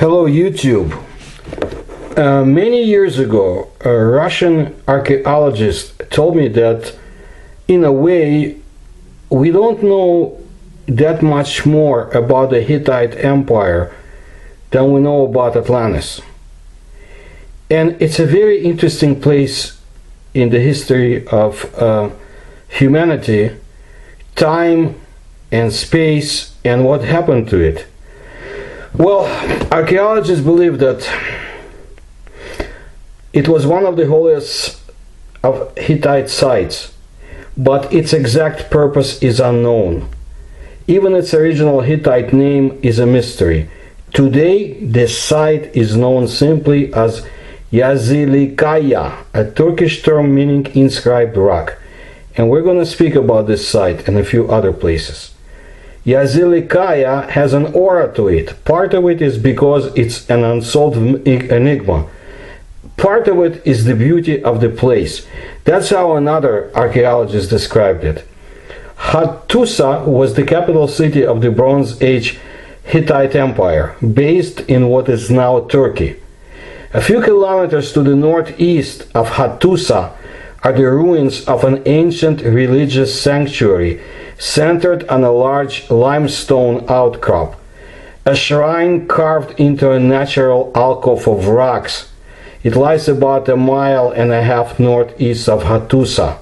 Hello YouTube. Many years ago, a Russian archaeologist told me that in a way we don't know that much more about the Hittite Empire than we know about Atlantis. And it's a very interesting place in the history of humanity, time and space, and what happened to it. Well, archaeologists believe that it was one of the holiest of Hittite sites, but its exact purpose is unknown. Even its original Hittite name is a mystery. Today, this site is known simply as Yazilikaya, a Turkish term meaning inscribed rock. And we're going to speak about this site and a few other places. Yazilikaya has an aura to it. Part of it is because it's an unsolved enigma. Part of it is the beauty of the place. That's how another archaeologist described it. Hattusa was the capital city of the Bronze Age Hittite Empire, based in what is now Turkey. A few kilometers to the northeast of Hattusa are the ruins of an ancient religious sanctuary centered on a large limestone outcrop, a shrine carved into a natural alcove of rocks. It lies about 1.5 miles northeast of Hattusa.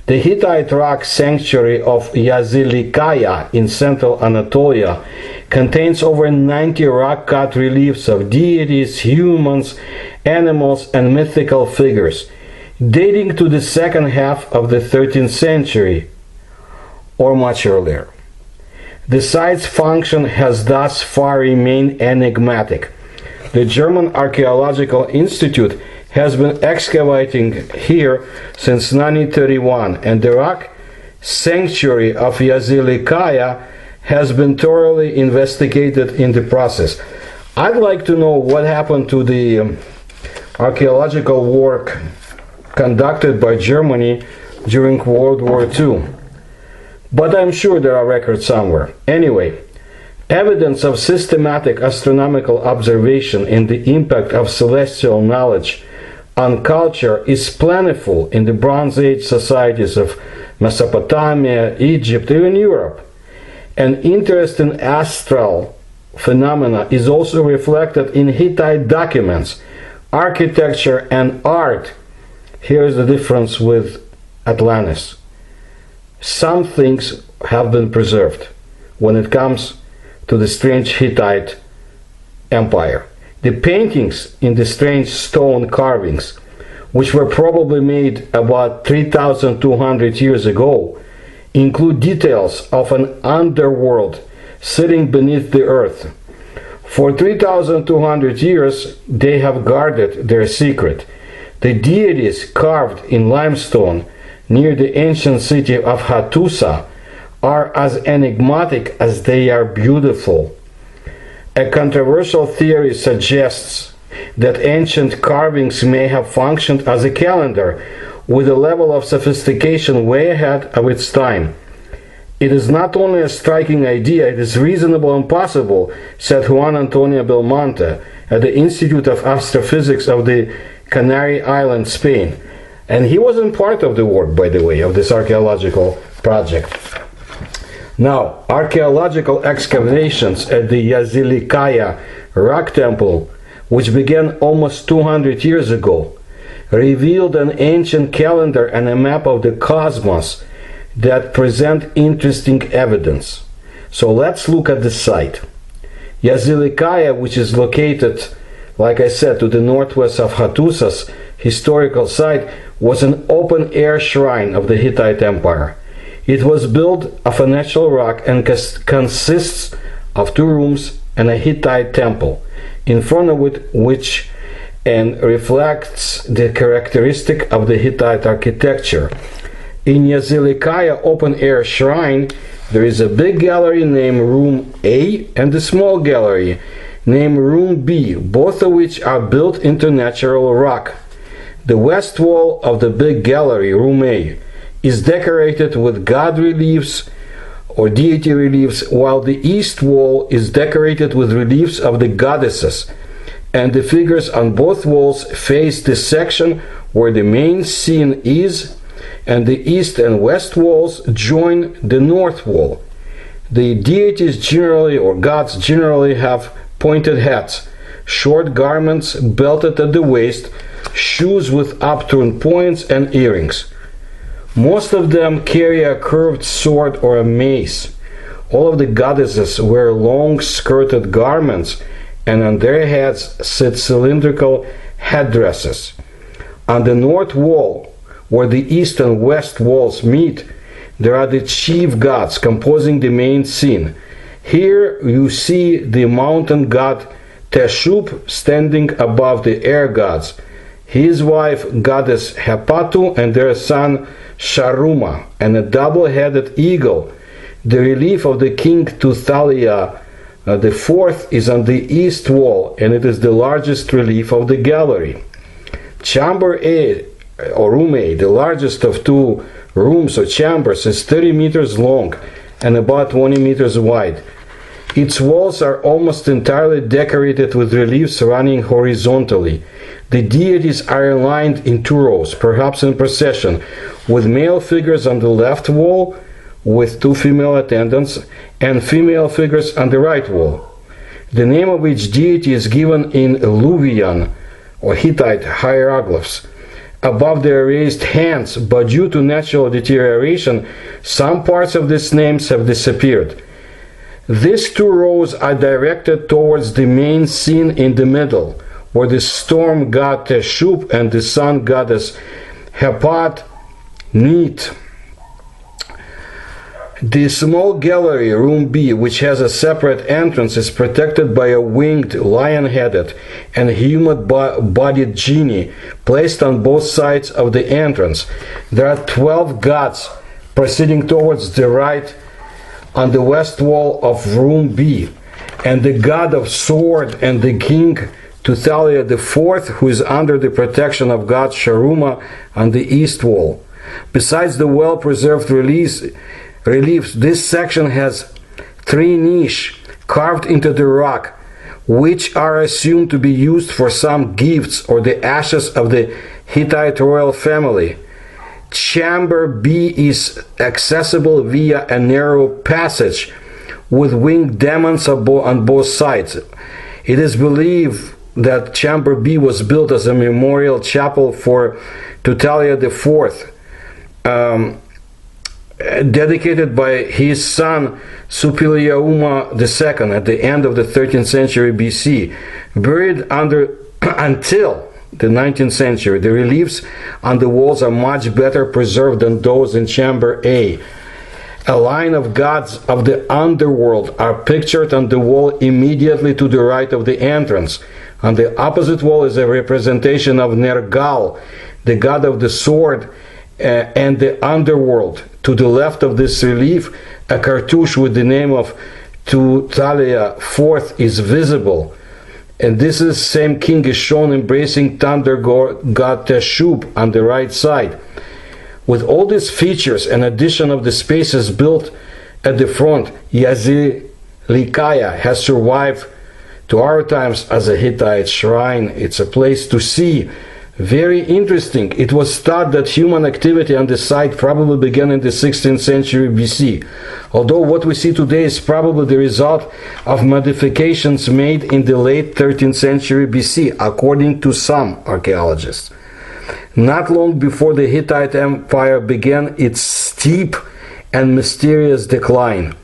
The Hittite rock sanctuary of Yazilikaya in central Anatolia contains over 90 rock-cut reliefs of deities, humans, animals, and mythical figures, dating to the second half of the 13th century or much earlier. The site's function has thus far remained enigmatic. The German Archaeological Institute has been excavating here since 1931, and the rock sanctuary of Yazilikaya has been thoroughly investigated in the process. I'd like to know what happened to the archaeological work conducted by Germany during World War II. But I'm sure there are records somewhere. Anyway, evidence of systematic astronomical observation and the impact of celestial knowledge on culture is plentiful in the Bronze Age societies of Mesopotamia, Egypt, even Europe. An interest in astral phenomena is also reflected in Hittite documents, architecture, and art. Here's the difference with Atlantis. Some things have been preserved when it comes to the strange Hittite Empire. The paintings in the strange stone carvings, which were probably made about 3,200 years ago, include details of an underworld sitting beneath the earth. For 3,200 years, they have guarded their secret. The deities carved in limestone near the ancient city of Hattusa are as enigmatic as they are beautiful. A controversial theory suggests that ancient carvings may have functioned as a calendar with a level of sophistication way ahead of its time. It is not only a striking idea, it is reasonable and possible, said Juan Antonio Belmonte at the Institute of Astrophysics of the Canary Islands, Spain. And he wasn't part of the work, by the way, of this archaeological project. Now, archaeological excavations at the Yazilikaya rock temple, which began almost 200 years ago, revealed an ancient calendar and a map of the cosmos that present interesting evidence. So let's look at the site. Yazilikaya, which is located, like I said, to the northwest of Hattusa's historical site, was an open-air shrine of the Hittite Empire. It was built of a natural rock and consists of 2 rooms and a Hittite temple, in front of which and reflects the characteristic of the Hittite architecture. In Yazilikaya open-air shrine, there is a big gallery named Room A and a small gallery named Room B, both of which are built into natural rock. The west wall of the big gallery, Room A, is decorated with god reliefs or deity reliefs, while the east wall is decorated with reliefs of the goddesses, and the figures on both walls face the section where the main scene is, and the east and west walls join the north wall. The deities generally, or gods generally, have pointed hats, short garments belted at the waist, shoes with upturned points, and earrings. Most of them carry a curved sword or a mace. All of the goddesses wear long skirted garments, and on their heads sit cylindrical headdresses. On the north wall, where the east and west walls meet, there are the chief gods composing the main scene. Here you see the mountain god Teshub standing above the air gods, his wife goddess Hepatu and their son Sharuma, and a double-headed eagle. The relief of the king Tuthalia the fourth is on the east wall, and it is the largest relief of the gallery. Chamber A, or room A, the largest of two rooms or chambers, is 30 meters long and about 20 meters wide. Its walls are almost entirely decorated with reliefs running horizontally. The deities are aligned in two rows, perhaps in procession, with male figures on the left wall with two female attendants, and female figures on the right wall. The name of each deity is given in Luwian or Hittite hieroglyphs above their raised hands, but due to natural deterioration, some parts of these names have disappeared. These two rows are directed towards the main scene in the middle, where the storm god Teshub and the sun goddess Hepat meet. The small gallery, room B, which has a separate entrance, is protected by a winged, lion-headed, and human-bodied genie placed on both sides of the entrance. There are 12 gods proceeding towards the right on the west wall of room B, and the god of sword and the king Tuthalia IV, who is under the protection of god Sharuma on the east wall. Besides the well-preserved reliefs, this section has 3 niches carved into the rock, which are assumed to be used for some gifts or the ashes of the Hittite royal family. Chamber B is accessible via a narrow passage with winged demons on both sides. It is believed that Chamber B was built as a memorial chapel for Tuthalia IV, dedicated by his son Supiliauma II at the end of the 13th century BC. Buried until the 19th century, the reliefs on the walls are much better preserved than those in Chamber A. A line of gods of the underworld are pictured on the wall immediately to the right of the entrance. On the opposite wall is a representation of Nergal, the god of the sword and the underworld. To the left of this relief, a cartouche with the name of Tuthalia IV is visible, and this is same king is shown embracing thunder god Teshub on the right side. With all these features and addition of the spaces built at the front, Yazilikaya has survived to our times as a Hittite shrine. It's a place to see. Very interesting. It was thought that human activity on the site probably began in the 16th century BC, although what we see today is probably the result of modifications made in the late 13th century BC, according to some archaeologists. Not long before the Hittite Empire began its steep and mysterious decline.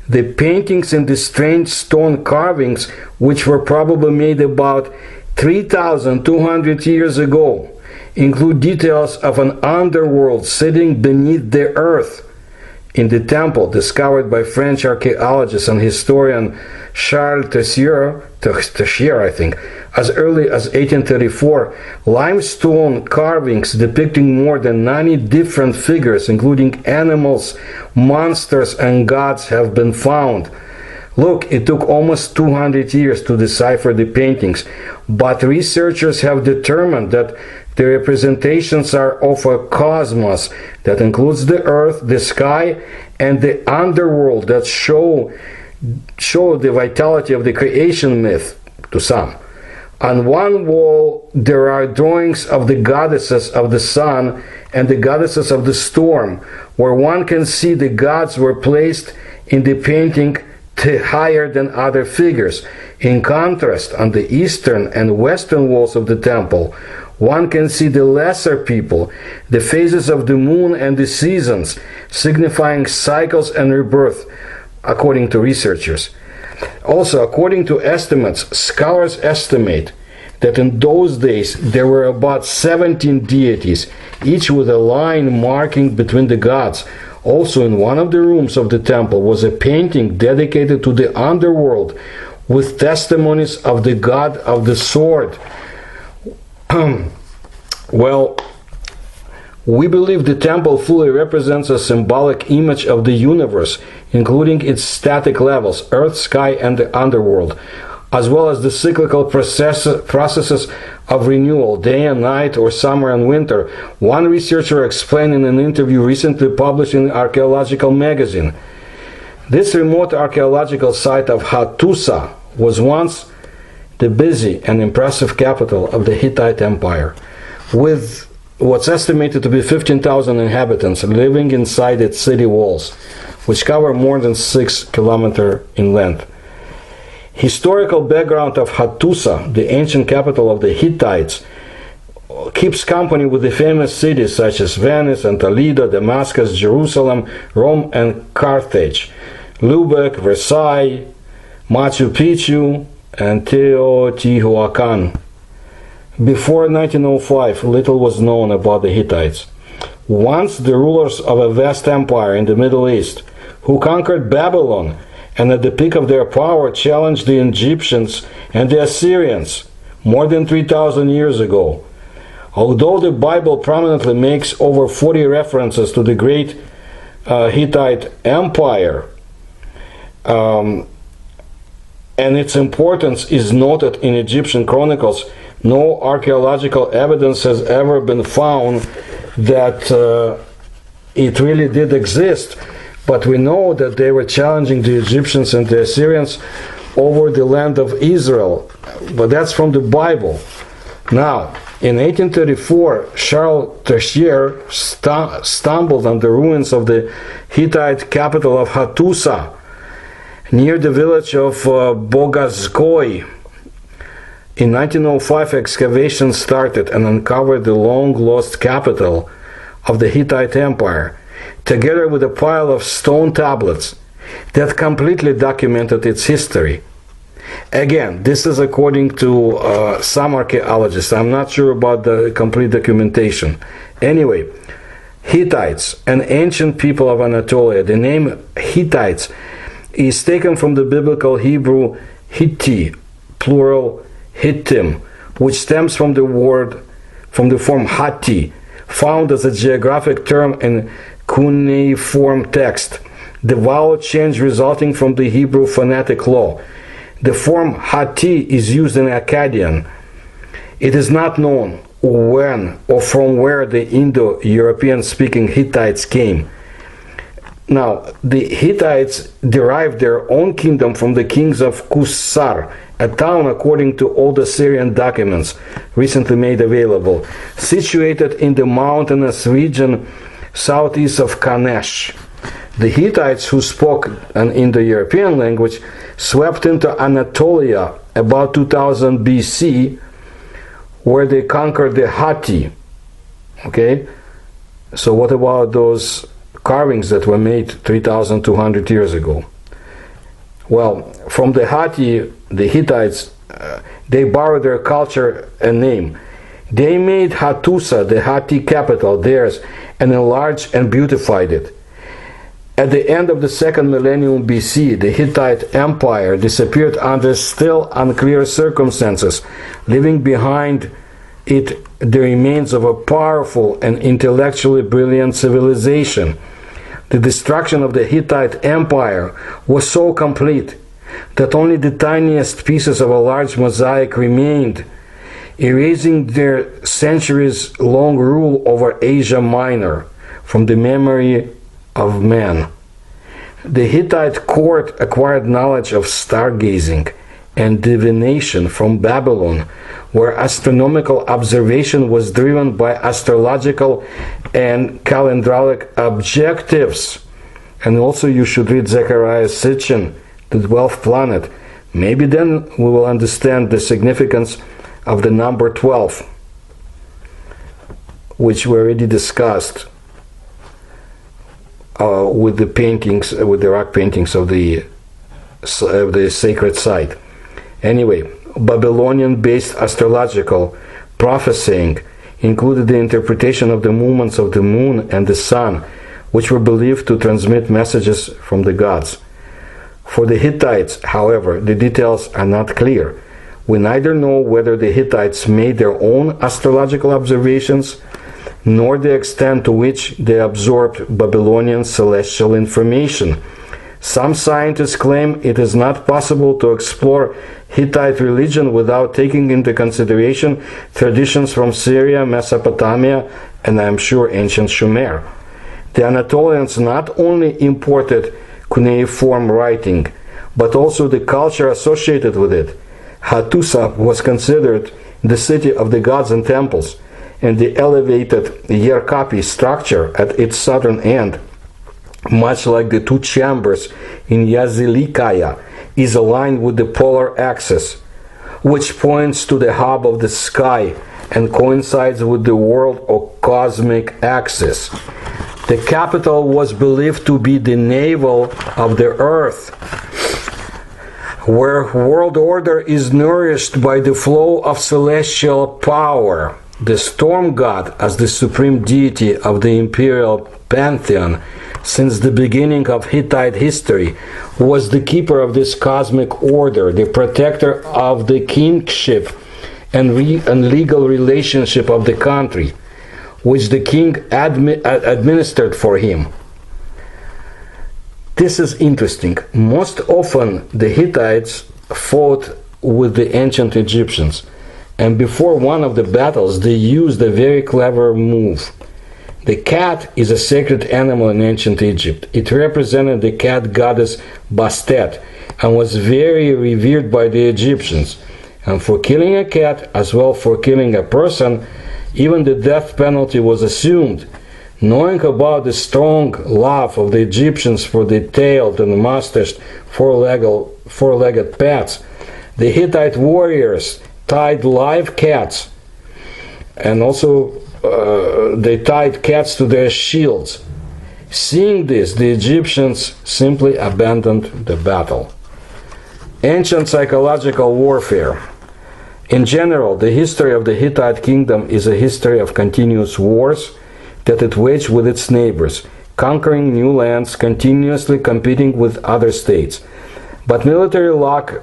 The paintings and the strange stone carvings, which were probably made about 3,200 years ago, include details of an underworld sitting beneath the earth. In the temple discovered by French archaeologist and historian Charles Tessier, I think, as early as 1834, limestone carvings depicting more than 90 different figures, including animals, monsters, and gods, have been found. Look, it took almost 200 years to decipher the paintings, but researchers have determined that the representations are of a cosmos that includes the earth, the sky, and the underworld that show the vitality of the creation myth to some. On one wall there are drawings of the goddesses of the sun and the goddesses of the storm, where one can see the gods were placed in the painting higher than other figures. In contrast, on the eastern and western walls of the temple, one can see the lesser people, the phases of the moon and the seasons, signifying cycles and rebirth, according to researchers. Also, according to estimates, scholars estimate that in those days there were about 17 deities, each with a line marking between the gods. Also, in one of the rooms of the temple was a painting dedicated to the underworld with testimonies of the god of the sword. Well, we believe the temple fully represents a symbolic image of the universe, including its static levels, earth, sky, and the underworld, as well as the cyclical processes of renewal, day and night, or summer and winter. One researcher explained in an interview recently published in Archaeological magazine, this remote archaeological site of Hattusa was once the busy and impressive capital of the Hittite Empire, with what's estimated to be 15,000 inhabitants living inside its city walls, which cover more than 6 kilometers in length. Historical background of Hattusa, the ancient capital of the Hittites, keeps company with the famous cities such as Venice and Toledo, Damascus, Jerusalem, Rome, and Carthage, Lubeck, Versailles, Machu Picchu, and Teotihuacan. Before 1905, little was known about the Hittites. Once the rulers of a vast empire in the Middle East, who conquered Babylon, and at the peak of their power challenged the Egyptians and the Assyrians more than 3,000 years ago. Although the Bible prominently makes over 40 references to the great Hittite Empire, and its importance is noted in Egyptian chronicles, no archaeological evidence has ever been found that it really did exist. But we know that they were challenging the Egyptians and the Assyrians over the land of Israel. But that's from the Bible. Now, in 1834, Charles Tessier stumbled on the ruins of the Hittite capital of Hattusa, near the village of Bogazkoy. In 1905, excavations started and uncovered the long-lost capital of the Hittite Empire, together with a pile of stone tablets that completely documented its history. Again, this is according to some archaeologists. I'm not sure about the complete documentation. Anyway, Hittites, an ancient people of Anatolia. The name Hittites is taken from the biblical Hebrew Hitti, plural Hittim, which stems from the form Hatti, found as a geographic term in cuneiform text, the vowel change resulting from the Hebrew phonetic law. The form Hatti is used in Akkadian. It is not known when or from where the Indo-European speaking Hittites came. Now, the Hittites derived their own kingdom from the kings of Kusar, a town according to old Assyrian documents recently made available, situated in the mountainous region southeast of Kanesh. The Hittites, who spoke an Indo-European language, swept into Anatolia about 2000 BC, where they conquered the Hatti. Okay? So what about those carvings that were made 3,200 years ago? Well, from the Hatti, the Hittites, they borrowed their culture and name. They made Hattusa, the Hatti capital, theirs, and enlarged and beautified it. At the end of the second millennium BC, the Hittite Empire disappeared under still unclear circumstances, leaving behind it the remains of a powerful and intellectually brilliant civilization. The destruction of the Hittite Empire was so complete that only the tiniest pieces of a large mosaic remained, erasing their centuries-long rule over Asia Minor from the memory of man. The Hittite court acquired knowledge of stargazing and divination from Babylon, where astronomical observation was driven by astrological and calendric objectives. And also you should read Zechariah Sitchin, The 12th Planet. Maybe then we will understand the significance of the number 12, which we already discussed with the paintings, with the rock paintings of the sacred site. Anyway, Babylonian-based astrological prophesying included the interpretation of the movements of the moon and the sun, which were believed to transmit messages from the gods. For the Hittites, however, the details are not clear. We neither know whether the Hittites made their own astrological observations, nor the extent to which they absorbed Babylonian celestial information. Some scientists claim it is not possible to explore Hittite religion without taking into consideration traditions from Syria, Mesopotamia, and I am sure ancient Sumer. The Anatolians not only imported cuneiform writing, but also the culture associated with it. Hattusa was considered the city of the gods and temples, and the elevated Yerkapi structure at its southern end, much like the two chambers in Yazilikaya, is aligned with the polar axis, which points to the hub of the sky and coincides with the world or cosmic axis. The capital was believed to be the navel of the earth, where world order is nourished by the flow of celestial power. The storm god, as the supreme deity of the imperial pantheon since the beginning of Hittite history, was the keeper of this cosmic order, the protector of the kingship and legal relationship of the country, which the king administered for him. This is interesting. Most often the Hittites fought with the ancient Egyptians, and before one of the battles they used a very clever move. The cat is a sacred animal in ancient Egypt. It represented the cat goddess Bastet and was very revered by the Egyptians. And for killing a cat, as well for killing a person, even the death penalty was assumed. Knowing about the strong love of the Egyptians for the tailed and mustached four-legged pets, the Hittite warriors tied live cats, and also they tied cats to their shields. Seeing this, the Egyptians simply abandoned the battle. Ancient psychological warfare. In general, the history of the Hittite kingdom is a history of continuous wars that it waged with its neighbors, conquering new lands, continuously competing with other states. But military luck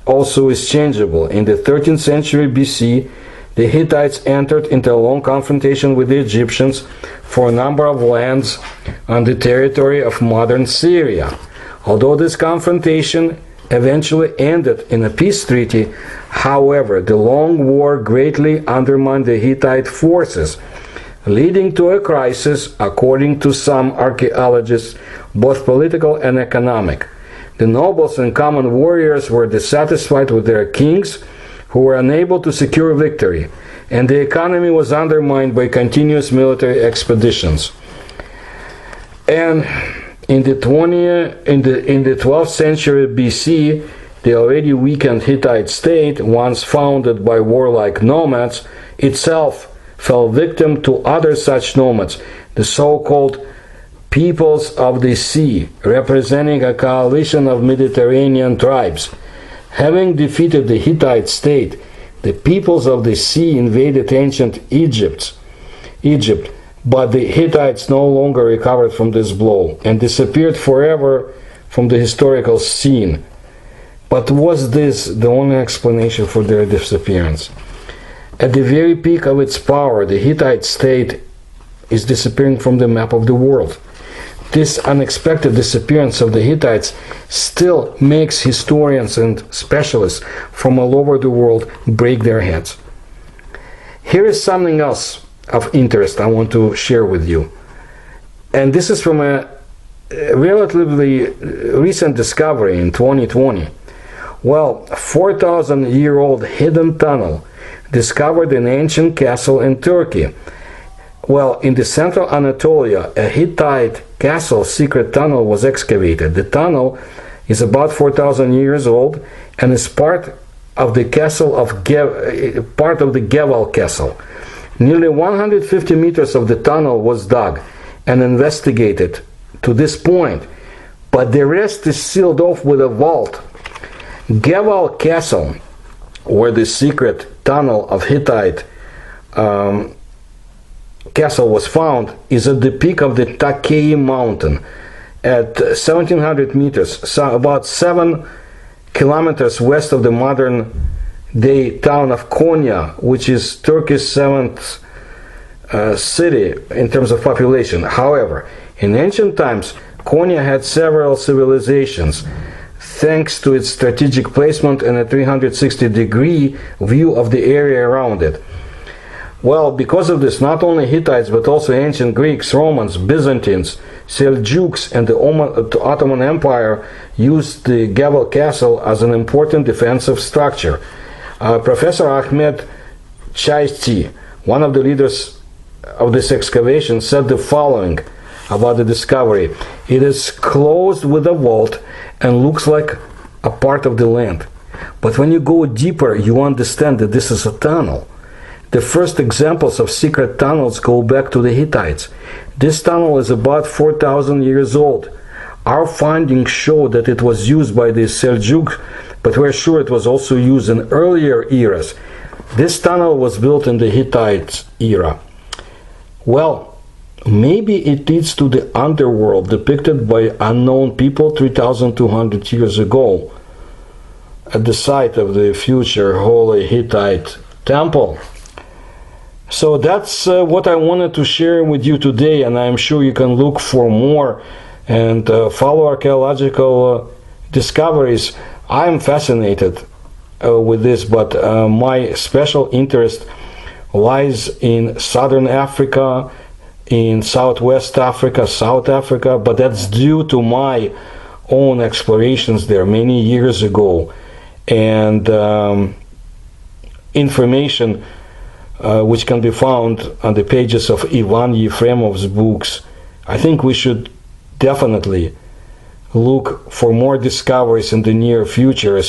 also is changeable. In the 13th century BC, the Hittites entered into a long confrontation with the Egyptians for a number of lands on the territory of modern Syria. Although this confrontation eventually ended in a peace treaty, however, the long war greatly undermined the Hittite forces, leading to a crisis, according to some archaeologists, both political and economic. The nobles and common warriors were dissatisfied with their kings, who were unable to secure victory, and the economy was undermined by continuous military expeditions. And in the 12th century BC, the already weakened Hittite state, once founded by warlike nomads, itself fell victim to other such nomads, the so-called peoples of the sea, representing a coalition of Mediterranean tribes. Having defeated the Hittite state, the peoples of the sea invaded ancient Egypt, but the Hittites no longer recovered from this blow and disappeared forever from the historical scene. But was this the only explanation for their disappearance? At the very peak of its power, the Hittite state is disappearing from the map of the world. This unexpected disappearance of the Hittites still makes historians and specialists from all over the world break their heads. Here is something else of interest I want to share with you. And this is from a relatively recent discovery in 2020. Well, 4,000-year-old hidden tunnel discovered in ancient castle in Turkey. Well, in the central Anatolia, a Hittite castle secret tunnel was excavated. The tunnel is about 4,000 years old and is part of the castle of part of the Geval castle. Nearly 150 meters of the tunnel was dug and investigated to this point, but the rest is sealed off with a vault. Geval castle, where the secret tunnel of Hittite castle was found, is at the peak of the Takei mountain at 1700 meters, so about 7 kilometers west of the modern day town of Konya, which is Turkey's 7th city in terms of population. However, in ancient times, Konya had several civilizations thanks to its strategic placement and a 360-degree view of the area around it. Well, because of this, not only Hittites but also ancient Greeks, Romans, Byzantines, Seljuks, and the Ottoman Empire used the Geval castle as an important defensive structure. Professor Ahmed Chaisti, one of the leaders of this excavation, said the following about the discovery: "It is closed with a vault and looks like a part of the land. But when you go deeper, you understand that this is a tunnel. The first examples of secret tunnels go back to the Hittites. This tunnel is about 4,000 years old. Our findings show that it was used by the Seljuk, but we're sure it was also used in earlier eras. This tunnel was built in the Hittite era." Well, maybe it leads to the underworld depicted by unknown people 3,200 years ago at the site of the future holy Hittite temple. So that's what I wanted to share with you today, and I'm sure you can look for more and follow archaeological discoveries. I'm fascinated with this, but my special interest lies in southern Africa, in southwest Africa, South Africa, but that's due to my own explorations there many years ago, and information which can be found on the pages of Ivan Yefremov's books. I think we should definitely look for more discoveries in the near future,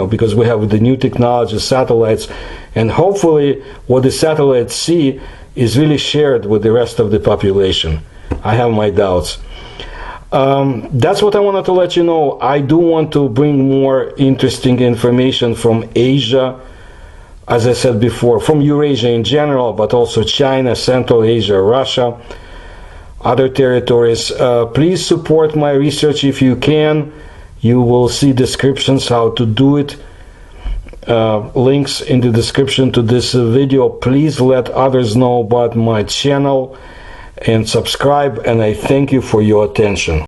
because we have the new technology, satellites, and hopefully what the satellites see is really shared with the rest of the population. I have my doubts. That's what I wanted to let you know. I do want to bring more interesting information from Asia, as I said before, from Eurasia in general, but also China, Central Asia, Russia, other territories. Please support my research if you can. You will see descriptions how to do it. Links in the description to this video. Please let others know about my channel and subscribe, and I thank you for your attention.